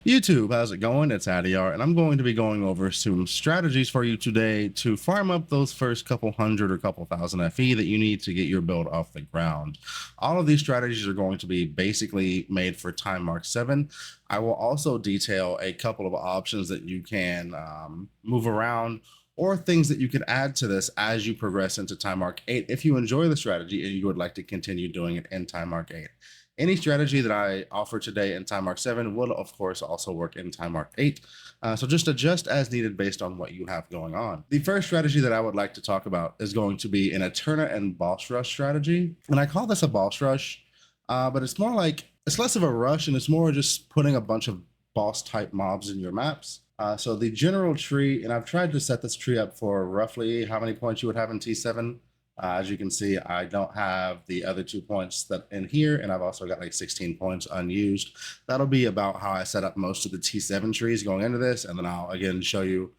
YouTube, how's it going? It's Aeterna, and I'm going to be going over some strategies for you today to farm up those first couple hundred or couple thousand FE that you need to get your build off the ground. All of these strategies are going to be basically made for Time Mark 7. I will also detail a couple of options that you can move around or things that you can add to this as you progress into Time Mark 8 if you enjoy the strategy and you would like to continue doing it in Time Mark 8. Any strategy that I offer today in Time Mark 7 will, of course, also work in Time Mark 8. So just adjust as needed based on what you have going on. The first strategy that I would like to talk about is going to be an Aeterna and Boss Rush strategy. And I call this a Boss Rush, but it's more like, it's less of a rush and it's more just putting a bunch of boss type mobs in your maps. So the general tree, and I've tried to set this tree up for roughly how many points you would have in T7. As you can see, I don't have the other 2 points that in here, and I've also got like 16 points unused. That'll be about how I set up most of the T7 trees going into this, and then I'll again show you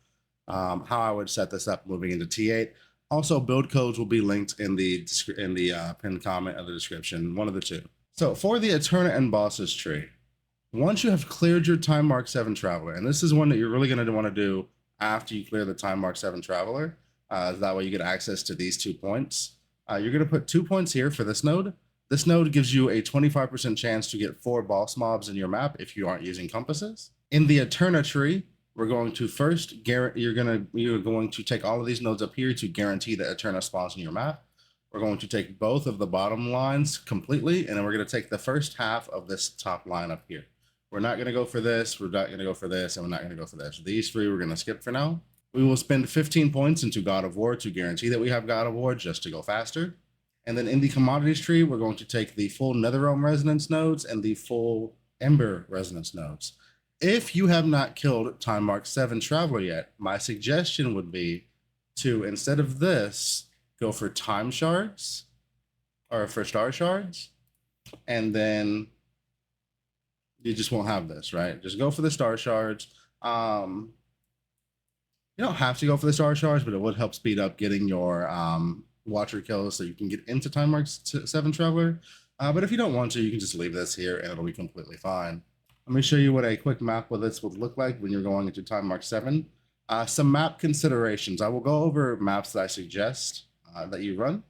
how I would set this up moving into T8. Also, build codes will be linked in the pinned comment of the description, one of the two. So for the Aeterna and Bosses tree, once you have cleared your Time Mark 7 Traveler, and this is one that you're really going to want to do after you clear the Time Mark 7 Traveler, that way you get access to these 2 points. You're going to put 2 points here for this node. This node gives you a 25% chance to get 4 boss mobs in your map if you aren't using compasses. In the Aeterna tree, we're going to first you're going to take all of these nodes up here to guarantee that Aeterna spawns in your map. We're going to take both of the bottom lines completely, and then we're going to take the first half of this top line up here. We're not going to go for this, we're not going to go for this, and we're not going to go for this. These three we're going to skip for now. We will spend 15 points into God of War to guarantee that we have God of War just to go faster. And then in the commodities tree, we're going to take the full Netherrealm Resonance nodes and the full Ember Resonance nodes. If you have not killed Time Mark 7 Traveler yet, my suggestion would be to, instead of this, go for Time Shards or for Star Shards. And then you just won't have this, right? Just go for the Star Shards. You don't have to go for the Star Shards, but it would help speed up getting your Watcher kills so you can get into Time Mark 7 Traveler. But if you don't want to, you can just leave this here and it'll be completely fine. Let me show you what a quick map with this would look like when you're going into Time Mark 7. Some map considerations. I will go over maps that I suggest that you run.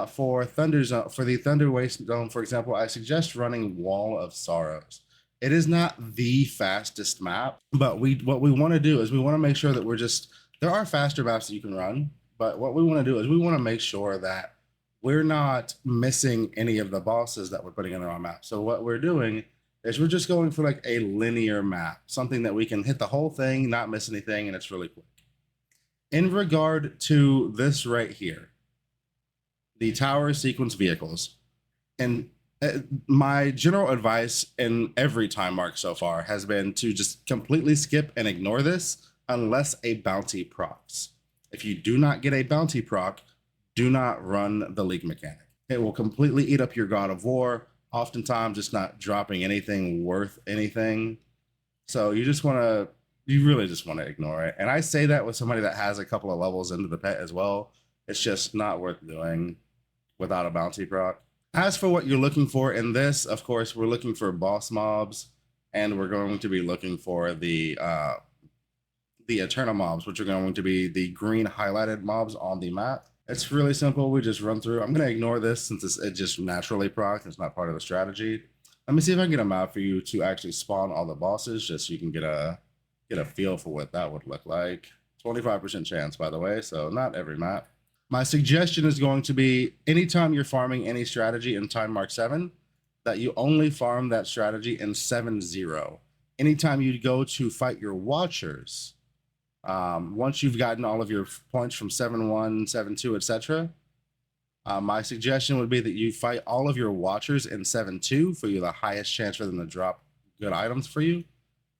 For the Thunder Waste Zone, for example, I suggest running Wall of Sorrows. It is not the fastest map, but what we want to do is we want to make sure that there are faster maps that you can run, but what we want to do is we want to make sure that we're not missing any of the bosses that we're putting in our map. So what we're doing is we're just going for like a linear map, something that we can hit the whole thing, not miss anything, and it's really quick. In regard to this right here, the tower sequence vehicles, and my general advice in every time mark so far has been to just completely skip and ignore this unless a bounty procs. If you do not get a bounty proc, do not run the league mechanic. It will completely eat up your God of War, oftentimes just not dropping anything worth anything. So you really just want to ignore it. And I say that with somebody that has a couple of levels into the pet as well. It's just not worth doing without a bounty proc. As for what you're looking for in this, of course, we're looking for boss mobs, and we're going to be looking for the Aeterna mobs, which are going to be the green highlighted mobs on the map. It's really simple. We just run through. I'm going to ignore this since it just naturally procs. It's not part of the strategy. Let me see if I can get a map for you to actually spawn all the bosses, just so you can get a feel for what that would look like. 25% chance, by the way, so not every map. My suggestion is going to be anytime you're farming any strategy in Time Mark 7, that you only farm that strategy in 7-0. Anytime you go to fight your Watchers, once you've gotten all of your points from 7-1, 7-2, etc., my suggestion would be that you fight all of your Watchers in 7-2 for you the highest chance for them to drop good items for you.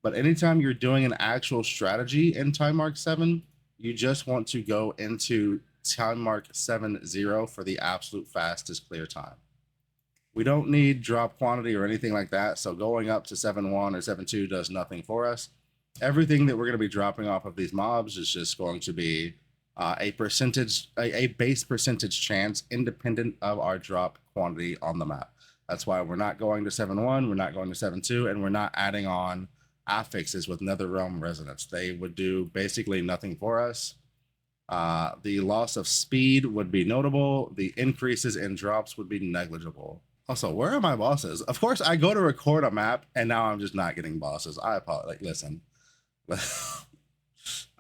But anytime you're doing an actual strategy in Time Mark 7, you just want to go into Time Mark 7-0 for the absolute fastest clear time. We don't need drop quantity or anything like that, so going up to 7-1 or 7-2 does nothing for us. Everything that we're going to be dropping off of these mobs is just going to be a base percentage chance independent of our drop quantity on the map. That's why we're not going to 7-1, we're not going to 7-2, and we're not adding on affixes with Netherrealm Resonance. They would do basically nothing for us. The loss of speed would be notable. The increases in drops would be negligible. Also, where are my bosses? Of course, I go to record a map, and now I'm just not getting bosses. I apologize. Like, listen.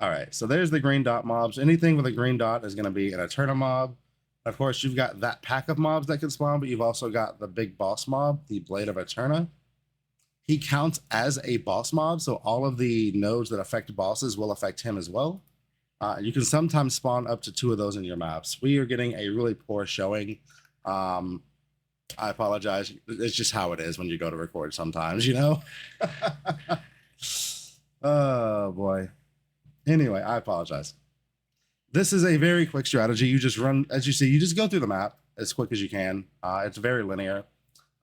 All right, so there's the green dot mobs. Anything with a green dot is going to be an Aeterna mob. Of course, you've got that pack of mobs that can spawn, but you've also got the big boss mob, the Blade of Aeterna. He counts as a boss mob, so all of the nodes that affect bosses will affect him as well. You can sometimes spawn up to 2 of those in your maps. We are getting a really poor showing. I apologize. It's just how it is when you go to record sometimes, you know? Oh, boy. Anyway, I apologize. This is a very quick strategy. You just run, as you see, you just go through the map as quick as you can. It's very linear.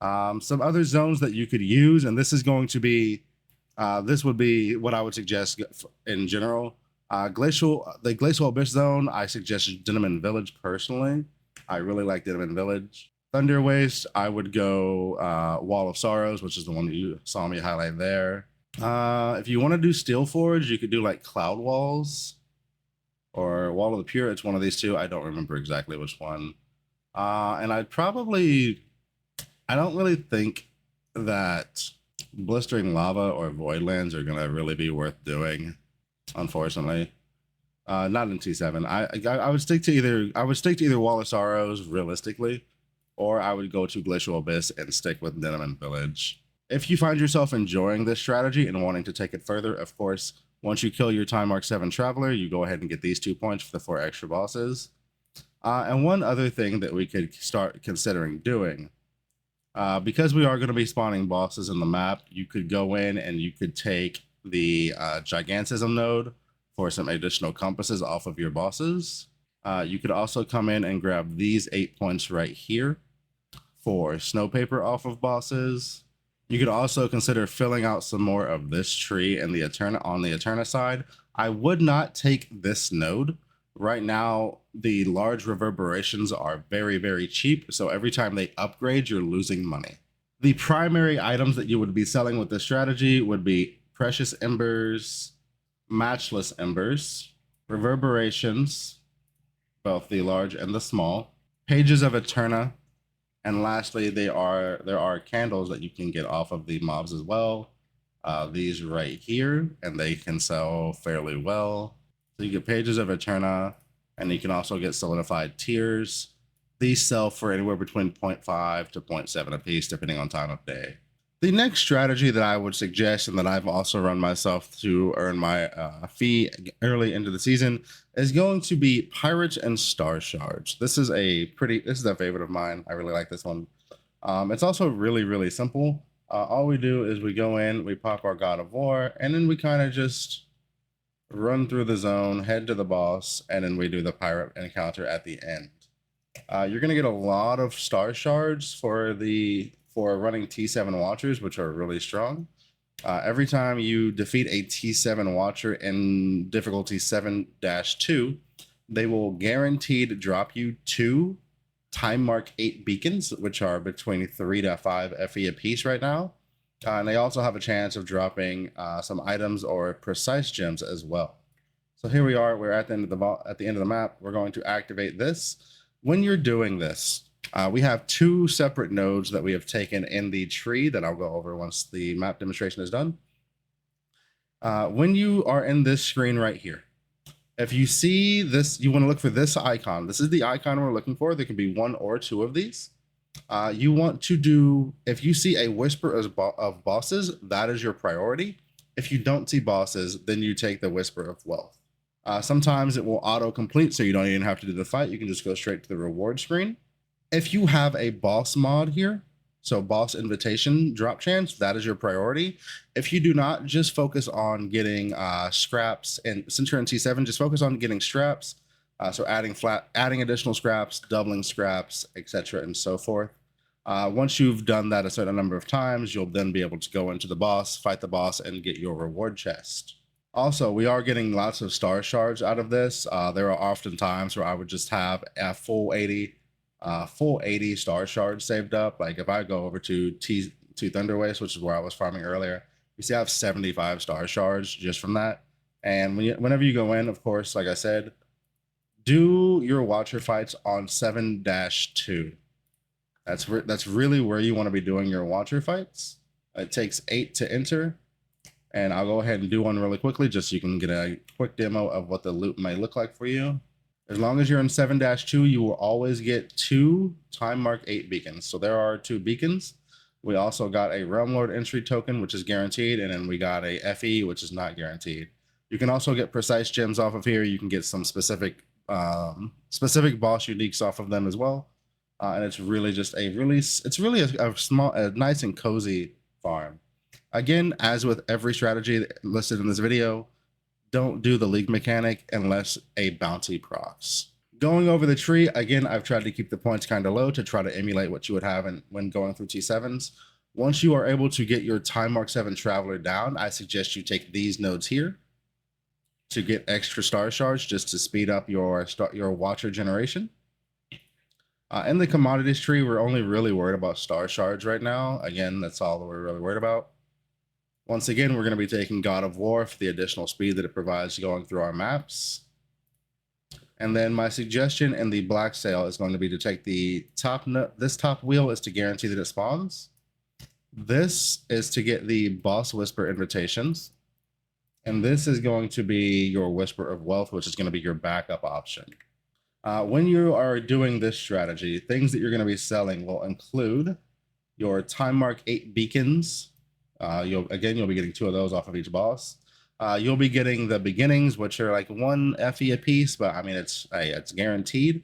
Some other zones that you could use, and this is going to be, this would be what I would suggest in general. The Glacial Abyss zone, I suggest Dinnerman Village personally. I really like Dinnerman Village. Thunder Waste, I would go Wall of Sorrows, which is the one that you saw me highlight there. If you want to do Steel Forge, you could do like Cloud Walls or Wall of the Pure. It's one of these two. I don't remember exactly which one. And I don't really think that Blistering Lava or Voidlands are going to really be worth doing, unfortunately. Not in T7. I would stick to either Wall of Sorrows realistically, or I would go to Glacial Abyss and stick with Dinnerman Village. If you find yourself enjoying this strategy and wanting to take it further, of course, once you kill your Time Mark 7 Traveler, you go ahead and get these 2 points for the 4 extra bosses. And one other thing that we could start considering doing, because we are going to be spawning bosses in the map, you could go in and you could take the Gigantism node for some additional compasses off of your bosses. You could also come in and grab these 8 points right here for Snow Paper off of bosses. You could also consider filling out some more of this tree and the Aeterna on the Aeterna side. I would not take this node. Right now, the large reverberations are very, very cheap. So every time they upgrade, you're losing money. The primary items that you would be selling with this strategy would be Precious Embers, Matchless Embers, Reverberations, both the large and the small, Pages of Aeterna, and lastly, there are candles that you can get off of the mobs as well. These right here, and they can sell fairly well. So you get Pages of Aeterna, and you can also get Solidified Tears. These sell for anywhere between 0.5 to 0.7 a piece, depending on time of day. The next strategy that I would suggest, and that I've also run myself to earn my fee early into the season, is going to be Pirates and Star Shards. This is a favorite of mine. I really like this one. It's also really, really simple. All we do is we go in, we pop our God of War, and then we kind of just run through the zone, head to the boss, and then we do the pirate encounter at the end. You're going to get a lot of Star Shards for running T7 Watchers, which are really strong. Every time you defeat a T7 Watcher in difficulty 7-2, they will guaranteed drop you 2 Time Mark 8 beacons, which are between 3 to 5 FE a piece right now. And they also have a chance of dropping some items or precise gems as well. So here we are. We're at the end of the map. We're going to activate this. When you're doing this, we have 2 separate nodes that we have taken in the tree that I'll go over once the map demonstration is done. When you are in this screen right here, if you see this, you want to look for this icon. This is the icon we're looking for. There can be 1 or 2 of these. You want to do, if you see a Whisper of Bosses, that is your priority. If you don't see bosses, then you take the Whisper of Wealth. Sometimes it will auto-complete, so you don't even have to do the fight. You can just go straight to the reward screen. If you have a boss mod here, so boss invitation drop chance, that is your priority. If you do not, just focus on getting scraps, and since you're in T7, just focus on getting scraps. So adding additional scraps, doubling scraps, etc., and so forth. Once you've done that a certain number of times, you'll then be able to go into the boss, fight the boss, and get your reward chest. Also, we are getting lots of Star Shards out of this. There are often times where I would just have a full 80 Star Shards saved up. Like if I go over to Thunder Waste, which is where I was farming earlier, You see I have 75 star shards just from that. And whenever you go in, of course, like I said, do your watcher fights on 7-2. That's really where you want to be doing your watcher fights. It takes 8 to enter, and I'll go ahead and do one really quickly just so you can get a quick demo of what the loot may look like for you. As long as you're in 7-2, you will always get 2 time mark 8 beacons. So there are 2 beacons. We also got a Realm Lord entry token, which is guaranteed, and then we got a FE, which is not guaranteed. You can also get precise gems off of here. You can get some specific boss uniques off of them as well. And it's really just a small, nice and cozy farm. Again, as with every strategy listed in this video, don't do the league mechanic unless a bounty procs. Going over the tree, again, I've tried to keep the points kind of low to try to emulate what you would have when going through T7s. Once you are able to get your time mark 7 traveler down, I suggest you take these nodes here to get extra star shards just to speed up your watcher generation. In the commodities tree, we're only really worried about star shards right now. Again, that's all we're really worried about. Once again, we're going to be taking God of War for the additional speed that it provides going through our maps. And then my suggestion in the black sail is going to be to take the this top wheel is to guarantee that it spawns. This is to get the boss whisper invitations. And this is going to be your whisper of wealth, which is going to be your backup option. When you are doing this strategy, things that you're going to be selling will include your time mark 8 beacons. You'll be getting 2 of those off of each boss. You'll be getting the beginnings, which are like 1 FE a piece, but I mean, it's guaranteed.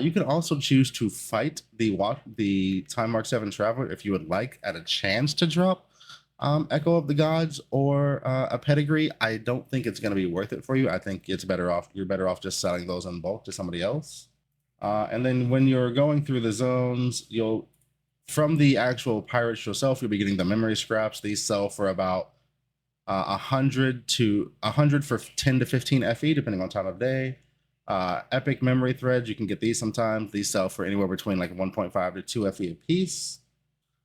You can also choose to fight the time mark 7 traveler if you would like at a chance to drop Echo of the Gods or a pedigree. I don't think it's going to be worth it for you. I think you're better off just selling those in bulk to somebody else. And then when you're going through the zones, from the actual pirates yourself, you'll be getting the memory scraps. These sell for about 100 for 10 to 15 FE, depending on time of day. Epic memory threads, you can get these sometimes. These sell for anywhere between like 1.5 to 2 FE a piece.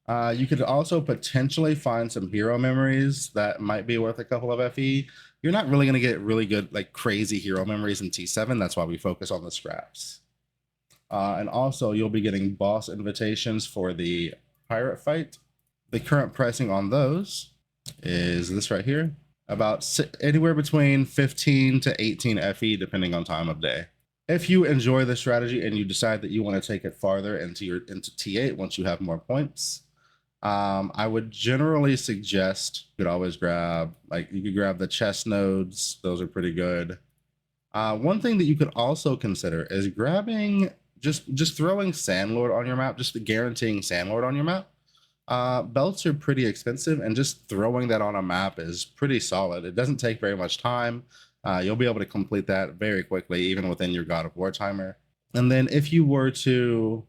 You could also potentially find some hero memories that might be worth a couple of FE. You're not really going to get really good, like crazy hero memories in T7. That's why we focus on the scraps. And also you'll be getting boss invitations for the pirate fight. The current pricing on those is this right here, about anywhere between 15 to 18 FE, depending on time of day. If you enjoy the strategy and you decide that you want to take it farther into T8 once you have more points, I would generally suggest you could always grab the chest nodes. Those are pretty good. One thing that you could also consider is grabbing just throwing Sandlord on your map, just guaranteeing Sandlord on your map. Belts are pretty expensive, and just throwing that on a map is pretty solid. It doesn't take very much time. You'll be able to complete that very quickly, even within your God of War timer. And then if you were to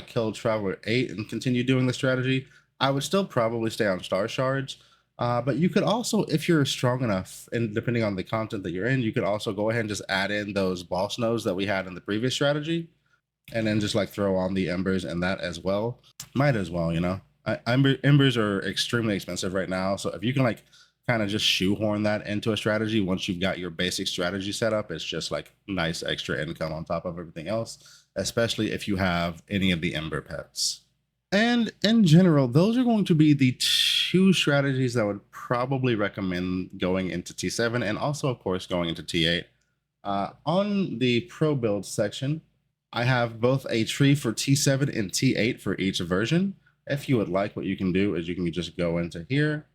kill Traveler 8 and continue doing the strategy, I would still probably stay on Star Shards. But you could also, if you're strong enough, and depending on the content that you're in, you could also go ahead and just add in those boss nodes that we had in the previous strategy, and then just like throw on the embers and that as well. Might as well, you know. Embers are extremely expensive right now, so if you can like kind of just shoehorn that into a strategy once you've got your basic strategy set up, it's just like nice extra income on top of everything else, especially if you have any of the ember pets. And in general, those are going to be the 2 strategies that I would probably recommend going into T7, and also of course going into T8. On the pro build section, I have both a tree for T7 and T8 for each version. If you would like, what you can do is you can just go into here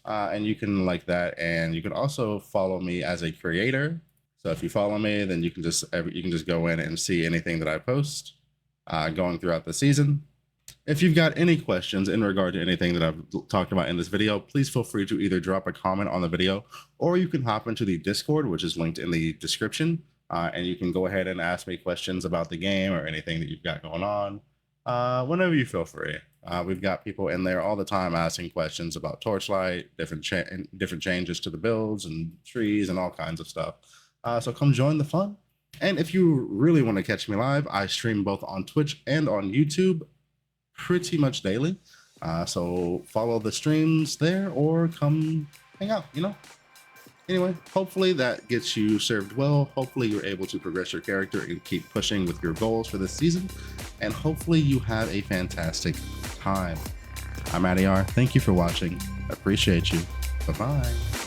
and you can like that. And you can also follow me as a creator. So if you follow me, then you can just go in and see anything that I post going throughout the season. If you've got any questions in regard to anything that I've talked about in this video, please feel free to either drop a comment on the video, or you can hop into the Discord, which is linked in the description. And you can go ahead and ask me questions about the game or anything that you've got going on whenever you feel free. We've got people in there all the time asking questions about Torchlight, different changes to the builds and trees and all kinds of stuff. So come join the fun. And if you really want to catch me live, I stream both on Twitch and on YouTube pretty much daily. So follow the streams there or come hang out, you know? Anyway, hopefully that gets you served well. Hopefully you're able to progress your character and keep pushing with your goals for this season. And hopefully you have a fantastic time. I'm Aeterna. Thank you for watching. Appreciate you. Bye-bye.